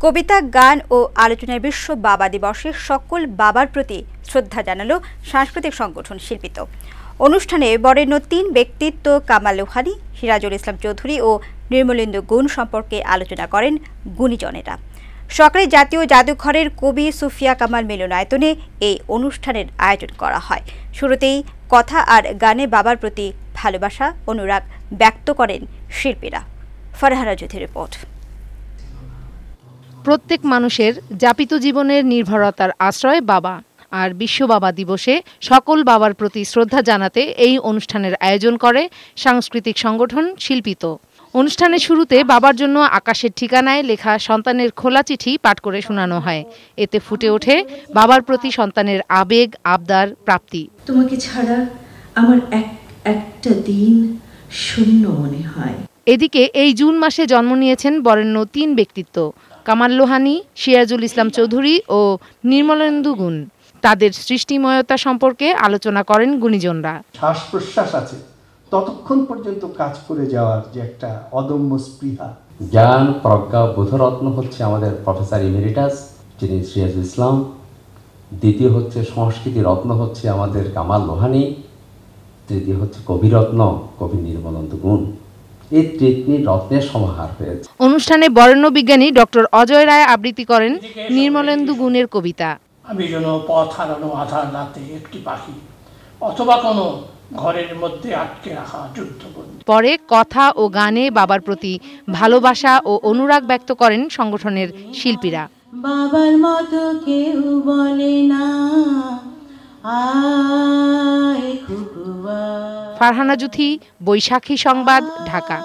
কবিতা, গান ও আলোচনায় বিশ্ব বাবা দিবসে সকল বাবার প্রতি শ্রদ্ধা জানালো সাংস্কৃতিক সংগঠন শিল্পিত। অনুষ্ঠানে বরেণ্য ৩ ব্যক্তিত্ব কামাল লোহানী, সিরাজুল ইসলাম চৌধুরী ও নির্মলেন্দু গুণ সম্পর্কে আলোচনা করেন গুণীজনেরা। সকালে জাতীয় জাদুঘরের কবি সুফিয়া কামাল মিলনায়তনে এই অনুষ্ঠানের আয়োজন করা হয়। শুরুতেই কথা আর গানে বাবার প্রতি ভালোবাসা, অনুরাগ ব্যক্ত করেন শিল্পীরা। ফারহানা জ্যোতির রিপোর্ট। প্রত্যেক মানুষের যাপিত জীবনের নির্ভরতার আশ্রয় বাবা, আর বিশ্ব বাবা দিবসে সকল বাবার প্রতি শ্রদ্ধা জানাতে এই অনুষ্ঠানের আয়োজন করে সাংস্কৃতিক সংগঠন শিল্পিত। অনুষ্ঠানের শুরুতে বাবার জন্য আকাশের ঠিকানায় লেখা সন্তানের খোলা চিঠি পাঠ করে শোনানো হয়। এতে ফুটে ওঠে বাবার প্রতি সন্তানের আবেগ, আবদার, প্রাপ্তি। তোমাকে ছাড়া আমার একটা দিন শূন্য মনে হয়। এদিকে এই জুন মাসে জন্ম নিয়েছেন বরেণ্য ৩ ব্যক্তিত্ব কামাল লোহানী, সিরাজুল ইসলাম চৌধুরী ও নির্মলেন্দু গুণ। তাদের সৃষ্টিময়তা সম্পর্কে আলোচনা করেন গুণীজনরা। শ্বাস প্রশ্বাস আছে ততক্ষণ পর্যন্ত কাজ করে যাওয়ার যে একটা অদম্য স্পৃহা। জ্ঞান, প্রজ্ঞা, বোধরত্ন হচ্ছে আমাদের প্রফেসর ইমেরিটাস যিনি সিরাজুল ইসলাম। দ্বিতীয় হচ্ছে সংস্কৃতি রত্ন হচ্ছে আমাদের কামাল লোহানী। তৃতীয় হচ্ছে কবিরত্ন কবি নির্মলেন্দু গুণ। এই ৩ রত্নের সমাহার হয়েছে। অনুষ্ঠানে বরেণ্য বিজ্ঞানী ডক্টর অজয় রায় আবৃত্তি করেন নির্মলেন্দু গুণের কবিতা। আমি যেন পথ হারানো আধার রাতে একটি পাখি, অথবা কোনো ঘরের মধ্যে আটকে রাখা যুদ্ধবন্দী। পরে কথা ও গানে বাবার প্রতি ভালোবাসা ও অনুরাগ ব্যক্ত করেন সংগঠনের শিল্পীরা। বাবার মতো কেউ বলে না আয় খুকুয়া। ফারহানা জ্যোতি, বৈশাখী সংবাদ, ঢাকা।